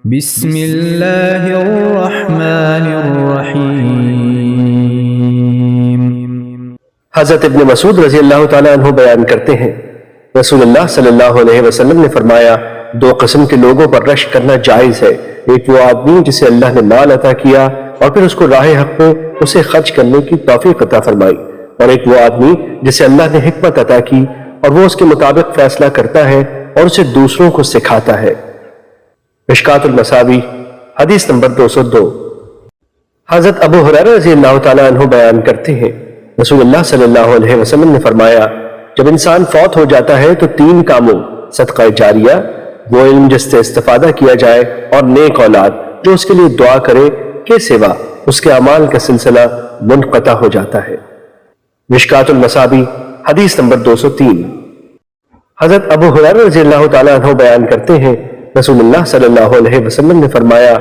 بسم اللہ الرحمن الرحیم۔ حضرت ابن مسعود رضی اللہ تعالیٰ عنہ بیان کرتے ہیں، رسول اللہ صلی اللہ علیہ وسلم نے فرمایا، دو قسم کے لوگوں پر رشک کرنا جائز ہے، ایک وہ آدمی جسے اللہ نے مال عطا کیا اور پھر اس کو راہ حق میں اسے خرچ کرنے کی توفیق عطا فرمائی، اور ایک وہ آدمی جسے اللہ نے حکمت عطا کی اور وہ اس کے مطابق فیصلہ کرتا ہے اور اسے دوسروں کو سکھاتا ہے۔ مشکات المصابیح حدیث نمبر 202۔ حضرت ابو ہریرہ رضی اللہ تعالیٰ عنہ بیان کرتے ہیں، رسول اللہ صلی اللہ علیہ وسلم نے فرمایا، جب انسان فوت ہو جاتا ہے تو تین کاموں، صدقہ جاریہ، وہ علم جس سے استفادہ کیا جائے، اور نیک اولاد جو اس کے لیے دعا کرے، کے سوا اس کے اعمال کا سلسلہ منقطع ہو جاتا ہے۔ مشکات المصابیح حدیث نمبر 203۔ حضرت ابو ہریرہ رضی اللہ تعالیٰ عنہ بیان کرتے ہیں، رسول اللہ صلی اللہ علیہ وسلم نے فرمایا،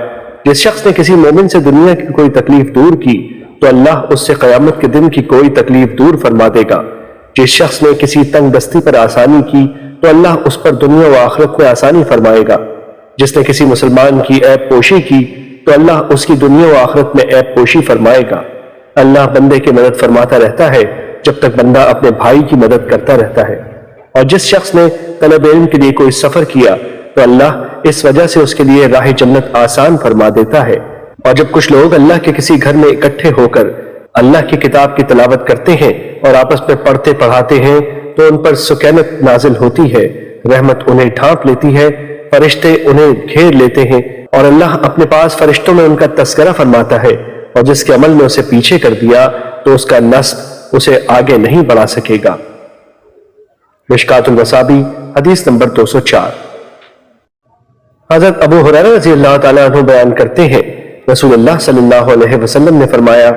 جس شخص نے کسی مومن سے دنیا کی کوئی تکلیف دور کی تو اللہ اس سے قیامت کے دن کی کوئی تکلیف دور فرما دے گا۔ جس شخص نے کسی تنگ دستی پر آسانی کی تو اللہ اس پر دنیا و آخرت میں آسانی فرمائے گا۔ جس نے کسی مسلمان کی عیب پوشی کی تو اللہ اس کی دنیا و آخرت میں عیب پوشی فرمائے گا۔ اللہ بندے کی مدد فرماتا رہتا ہے جب تک بندہ اپنے بھائی کی مدد کرتا رہتا ہے۔ اور جس شخص نے طلب علم کے لیے کوئی سفر کیا تو اللہ اس وجہ سے اس کے لیے راہ جنت آسان فرما دیتا ہے۔ اور جب کچھ لوگ اللہ کے کسی گھر میں اکٹھے ہو کر اللہ کی کتاب کی تلاوت کرتے ہیں اور آپس میں پڑھتے پڑھاتے ہیں تو ان پر سکینت نازل ہوتی ہے، رحمت انہیں ڈھانپ لیتی ہے، فرشتے انہیں گھیر لیتے ہیں، اور اللہ اپنے پاس فرشتوں میں ان کا تذکرہ فرماتا ہے، اور جس کے عمل میں اسے پیچھے کر دیا تو اس کا نسب اسے آگے نہیں بڑھا سکے گا۔ مشکات المصابیح حدیث نمبر 204۔ حضرت ابو ہریرہ رضی اللہ تعالیٰ عنہ بیان کرتے ہیں، رسول اللہ صلی اللہ علیہ وسلم نے فرمایا،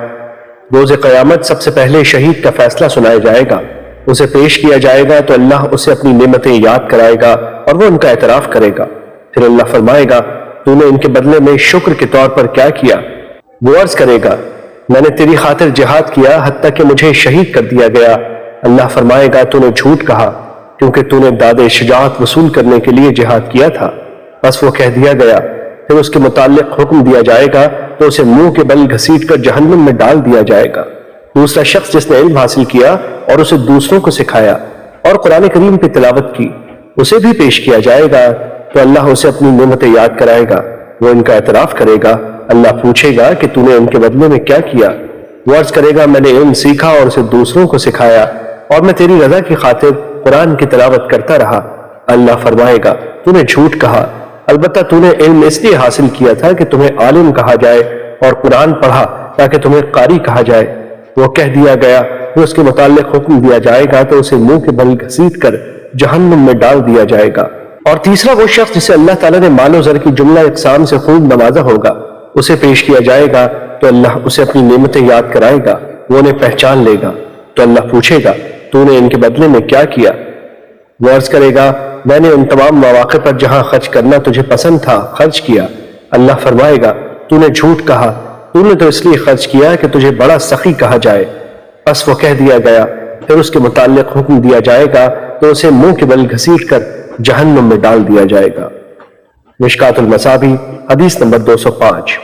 روز قیامت سب سے پہلے شہید کا فیصلہ سنایا جائے گا، اسے پیش کیا جائے گا تو اللہ اسے اپنی نعمتیں یاد کرائے گا اور وہ ان کا اعتراف کرے گا۔ پھر اللہ فرمائے گا، تو نے ان کے بدلے میں شکر کے طور پر کیا کیا؟ وہ عرض کرے گا، میں نے تیری خاطر جہاد کیا حتیٰ کہ مجھے شہید کر دیا گیا۔ اللہ فرمائے گا، تو نے جھوٹ کہا کیونکہ تو نے داد شجاعت وصول کرنے کے لیے جہاد کیا تھا۔ بس وہ کہہ دیا گیا، پھر اس کے متعلق حکم دیا جائے گا تو اسے منہ کے بل گھسیٹ کر جہنم میں ڈال دیا جائے گا۔ دوسرا شخص جس نے علم حاصل کیا اور اسے دوسروں کو سکھایا اور قرآن کریم کی تلاوت کی، اسے بھی پیش کیا جائے گا تو اللہ اسے اپنی نعمتیں یاد کرائے گا، وہ ان کا اعتراف کرے گا۔ اللہ پوچھے گا کہ تو نے ان کے بدلے میں کیا کیا؟ وہ عرض کرے گا، میں نے علم سیکھا اور اسے دوسروں کو سکھایا، اور میں تیری رضا کی خاطر قرآن کی تلاوت کرتا رہا۔ اللہ فرمائے گا، تو نے جھوٹ کہا، البتہ تو نے علم اس لیے حاصل کیا تھا کہ تمہیں عالم کہا جائے اور قرآن پڑھا تاکہ تمہیں قاری کہا جائے۔ وہ کہہ دیا گیا، پھر اس کے متعلق حکم دیا جائے گا تو اسے منہ کے بل گھسیٹ کر جہنم میں ڈال دیا جائے گا۔ اور تیسرا وہ شخص جسے اللہ تعالیٰ نے مال و زر کی جملہ اقسام سے خوب نوازا ہوگا، اسے پیش کیا جائے گا تو اللہ اسے اپنی نعمتیں یاد کرائے گا، وہ انہیں پہچان لے گا۔ تو اللہ پوچھے گا، تو نے ان کے بدلے میں کیا کیا؟ وہ عرض کرے گا، میں نے ان تمام مواقع پر جہاں خرچ کرنا تجھے پسند تھا خرچ کیا۔ اللہ فرمائے گا، تو نے جھوٹ کہا، تو نے تو اس لیے خرچ کیا کہ تجھے بڑا سخی کہا جائے۔ بس وہ کہہ دیا گیا، پھر اس کے متعلق حکم دیا جائے گا تو اسے منہ کے بل گھسیٹ کر جہنم میں ڈال دیا جائے گا۔ مشکات المصابیح حدیث نمبر 205۔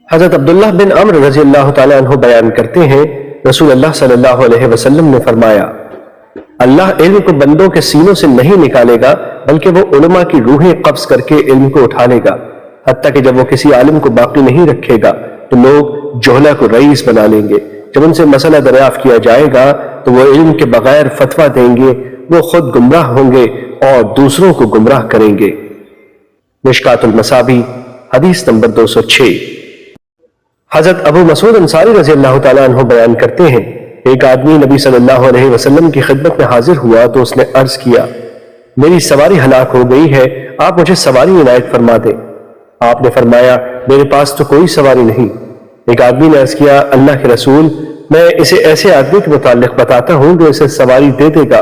حضرت عبداللہ بن عمرو رضی اللہ تعالیٰ عنہ بیان کرتے ہیں، رسول اللہ صلی اللہ علیہ وسلم نے فرمایا، اللہ علم کو بندوں کے سینوں سے نہیں نکالے گا بلکہ وہ علماء کی روحیں قبض کر کے علم کو اٹھا لے گا، حتیٰ کہ جب وہ کسی عالم کو باقی نہیں رکھے گا تو لوگ جوہلا کو رئیس بنا لیں گے۔ جب ان سے مسئلہ دریافت کیا جائے گا تو وہ علم کے بغیر فتویٰ دیں گے، وہ خود گمراہ ہوں گے اور دوسروں کو گمراہ کریں گے۔ مشکات المصابیح حدیث نمبر 206۔ حضرت ابو مسعود انصاری رضی اللہ تعالیٰ عنہ بیان کرتے ہیں، ایک آدمی نبی صلی اللہ علیہ وسلم کی خدمت میں حاضر ہوا تو اس نے عرض کیا، میری سواری ہلاک ہو گئی ہے، آپ مجھے سواری عنایت فرما دیں۔ آپ نے فرمایا، میرے پاس تو کوئی سواری نہیں۔ ایک آدمی نے عرض کیا، اللہ کے رسول، میں اسے ایسے آدمی کے متعلق بتاتا ہوں جو اسے سواری دے دے گا۔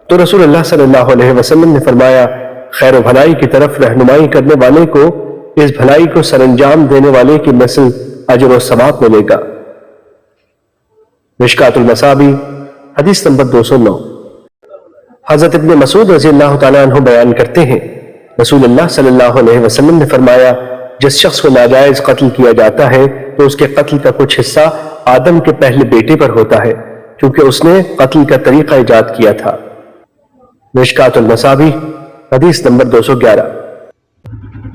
تو رسول اللہ صلی اللہ علیہ وسلم نے فرمایا، خیر و بھلائی کی طرف رہنمائی کرنے والے کو اس بھلائی کو سر انجام دینے والے کی مثل اجر و ثواب ملے گا۔ مشکات المصابیح حدیث نمبر 209۔ حضرت ابن مسعود رضی اللہ تعالیٰ عنہ بیان کرتے ہیں، رسول اللہ صلی اللہ علیہ وسلم نے فرمایا جس شخص کو ناجائز قتل کیا جاتا ہے تو اس کے قتل کا کچھ حصہ آدم کے پہلے بیٹے پر ہوتا ہے کیونکہ اس نے قتل کا طریقہ ایجاد کیا تھا۔ مشکات المصابیح حدیث نمبر 211۔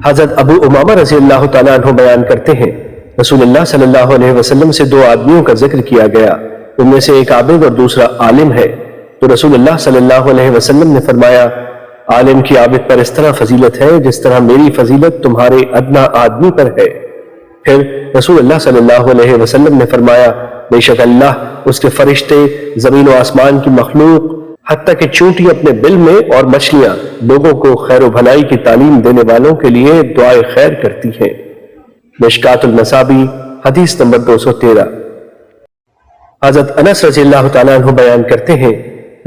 حضرت ابو امامہ رضی اللہ تعالیٰ عنہ بیان کرتے ہیں رسول اللہ صلی اللہ علیہ وسلم سے دو آدمیوں کا ذکر کیا گیا، ان میں سے ایک عابد اور دوسرا عالم ہے، تو رسول اللہ صلی اللہ علیہ وسلم نے فرمایا عالم کی عابد پر اس طرح فضیلت ہے جس طرح میری فضیلت تمہارے ادنا آدمی پر ہے۔ پھر رسول اللہ صلی اللہ علیہ وسلم نے فرمایا بے شک اللہ، اس کے فرشتے، زمین و آسمان کی مخلوق، حتیٰ کہ چونٹی اپنے بل میں اور مچھلیاں لوگوں کو خیر و بھلائی کی تعلیم دینے والوں کے لیے دعائے خیر کرتی ہیں۔ مشکات المصابیح حدیث نمبر 213۔ حضرت انس رضی اللہ تعالیٰ عنہ بیان کرتے ہیں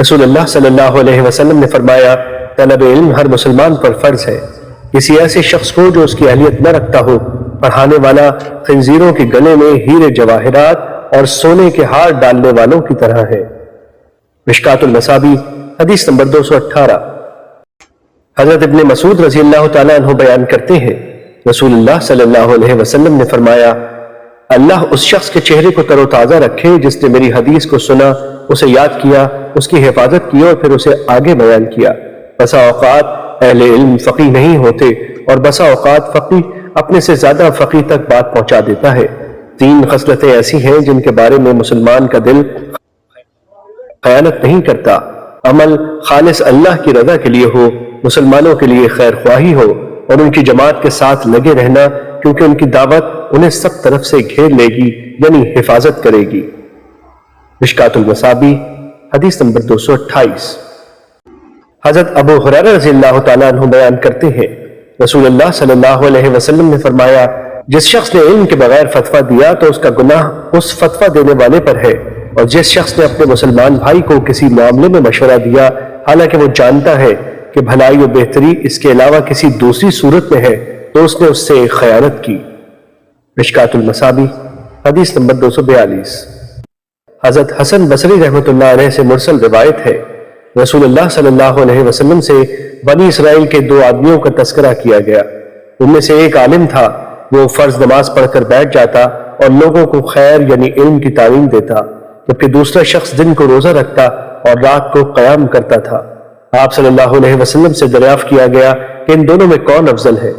رسول اللہ صلی اللہ علیہ وسلم نے فرمایا طلب علم ہر مسلمان پر فرض ہے، کسی ایسے شخص کو جو اس کی اہلیت نہ رکھتا ہو پڑھانے والا خنزیروں کے گلے میں ہیرے جواہرات اور سونے کے ہار ڈالنے والوں کی طرح ہے۔ مشکات المصابیح حدیث نمبر 218۔ حضرت ابن مسعود رضی اللہ تعالیٰ عنہ بیان کرتے ہیں رسول اللہ صلی اللہ علیہ وسلم نے فرمایا اللہ اس شخص کے چہرے کو تر و تازہ رکھے جس نے میری حدیث کو سنا، اسے یاد کیا، اس کی حفاظت کی اور پھر اسے آگے بیان کیا۔ بسا اوقات اہل علم فقیہ نہیں ہوتے اور بسا اوقات فقیہ اپنے سے زیادہ فقیہ تک بات پہنچا دیتا ہے۔ تین خصلتیں ایسی ہیں جن کے بارے میں مسلمان کا دل خیانت نہیں کرتا، عمل خالص اللہ کی رضا کے لیے ہو، مسلمانوں کے لیے خیر خواہی ہو اور ان کی جماعت کے ساتھ لگے رہنا کیونکہ ان کی دعوت انہیں سب طرف سے گھیر لے گی یعنی حفاظت کرے گی۔ مشکات المصابیح حدیث نمبر 228۔ حضرت ابو ہریرہ رضی اللہ تعالیٰ عنہ بیان کرتے ہیں رسول اللہ صلی اللہ علیہ وسلم نے فرمایا جس شخص نے علم کے بغیر فتویٰ دیا تو اس کا گناہ اس فتویٰ دینے والے پر ہے، اور جس شخص نے اپنے مسلمان بھائی کو کسی معاملے میں مشورہ دیا حالانکہ وہ جانتا ہے کہ بھلائی و بہتری اس کے علاوہ کسی دوسری صورت میں ہے تو اس نے اس سے خیانت کی۔ مشکات المصابیح حدیث نمبر 242۔ حضرت حسن بصری رحمۃ اللہ علیہ سے مرسل روایت ہے رسول اللہ صلی اللہ علیہ وسلم سے بنی اسرائیل کے دو آدمیوں کا تذکرہ کیا گیا، ان میں سے ایک عالم تھا، وہ فرض نماز پڑھ کر بیٹھ جاتا اور لوگوں کو خیر یعنی علم کی تعلیم دیتا، جبکہ دوسرا شخص دن کو روزہ رکھتا اور رات کو قیام کرتا تھا۔ آپ صلی اللہ علیہ وسلم سے دریافت کیا گیا کہ ان دونوں میں کون افضل ہے؟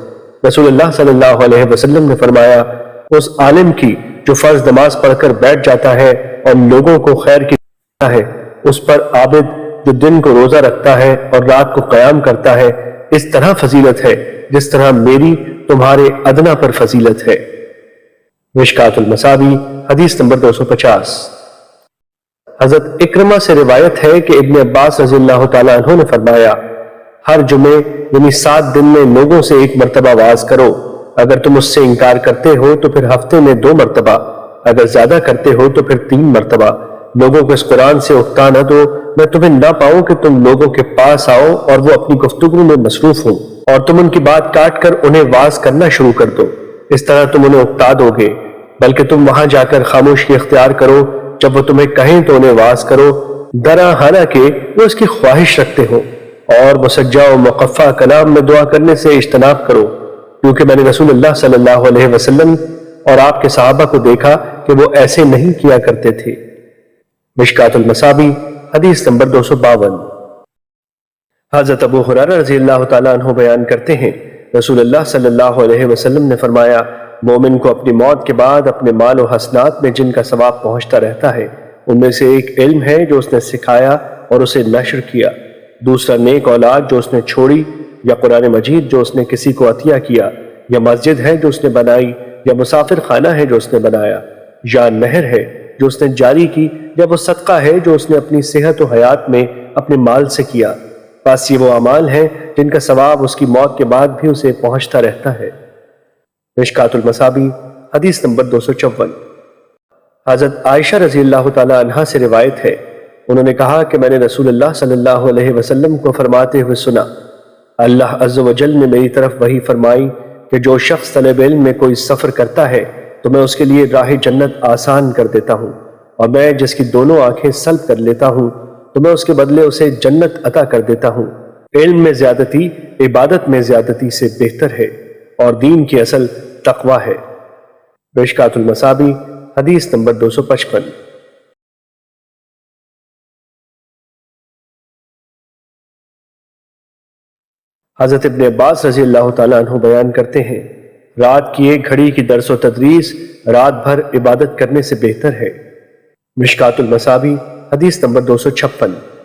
رسول اللہ صلی اللہ علیہ وسلم نے فرمایا اس عالم کی جو فرض نماز پڑھ کر بیٹھ جاتا ہے اور لوگوں کو خیر کی دیتا ہے، اس پر عابد جو دن کو روزہ رکھتا ہے اور رات کو قیام کرتا ہے اس طرح فضیلت ہے جس طرح میری تمہارے ادنا پر فضیلت ہے۔ مشکات المصابیح حدیث نمبر 250۔ حضرت اکرمہ سے روایت ہے کہ ابن عباس رضی اللہ تعالیٰ عنہ نے فرمایا ہر جمعے یعنی 7 دن میں لوگوں سے 1 مرتبہ واز کرو، اگر تم اس سے انکار کرتے ہو تو پھر ہفتے میں 2 مرتبہ، اگر زیادہ کرتے ہو تو پھر 3 مرتبہ، لوگوں کو اس قرآن سے اکتا نہ دو، میں تمہیں نہ پاؤں کہ تم لوگوں کے پاس آؤ اور وہ اپنی گفتگو میں مصروف ہوں اور تم ان کی بات کاٹ کر انہیں واز کرنا شروع کر دو، اس طرح تم انہیں اکتا دو گے، بلکہ تم وہاں جا کر خاموشی اختیار کرو، جب وہ تمہیں کہیں تو انہیں واز کرو، درا حالانکہ وہ اس کی خواہش رکھتے ہو، اور مسجع و مقفع کلام میں دعا کرنے سے اجتناب کرو، کیونکہ میں نے رسول اللہ صلی اللہ علیہ وسلم اور آپ کے صحابہ کو دیکھا کہ وہ ایسے نہیں کیا کرتے تھے۔ مشکات المصابیح حدیث نمبر 252۔ حضرت ابو ہریرہ رضی اللہ تعالیٰ عنہ بیان کرتے ہیں رسول اللہ صلی اللہ علیہ وسلم نے فرمایا مومن کو اپنی موت کے بعد اپنے مال و حسنات میں جن کا ثواب پہنچتا رہتا ہے ان میں سے ایک علم ہے جو اس نے سکھایا اور اسے نشر کیا، دوسرا نیک اولاد جو اس نے چھوڑی، یا قرآن مجید جو اس نے کسی کو عطیہ کیا، یا مسجد ہے جو اس نے بنائی، یا مسافر خانہ ہے جو اس نے بنایا، یا نہر ہے جو اس نے جاری کی، یا وہ صدقہ ہے جو اس نے اپنی صحت و حیات میں اپنے مال سے کیا، بس یہ وہ اعمال ہیں جن کا ثواب اس کی موت کے بعد بھی اسے پہنچتا رہتا ہے۔ مشکات المصابیح حدیث نمبر 254۔ حضرت عائشہ رضی اللہ تعالی عنہا سے روایت ہے انہوں نے کہا کہ میں نے رسول اللہ صلی اللہ علیہ وسلم کو فرماتے ہوئے سنا اللہ عز و جل نے میری طرف وحی فرمائی کہ جو شخص طلب علم میں کوئی سفر کرتا ہے تو میں اس کے لیے راہ جنت آسان کر دیتا ہوں، اور میں جس کی دونوں آنکھیں سلب کر لیتا ہوں تو میں اس کے بدلے اسے جنت عطا کر دیتا ہوں، علم میں زیادتی عبادت میں زیادتی سے بہتر ہے اور دین کی اصل تقوی ہے۔ مشکوٰۃ المصابیح حدیث نمبر 255۔ حضرت ابن عباس رضی اللہ تعالیٰ عنہ بیان کرتے ہیں، رات کی ایک گھڑی کی درس و تدریس رات بھر عبادت کرنے سے بہتر ہے۔ مشکوٰۃ المصابیح حدیث نمبر 256۔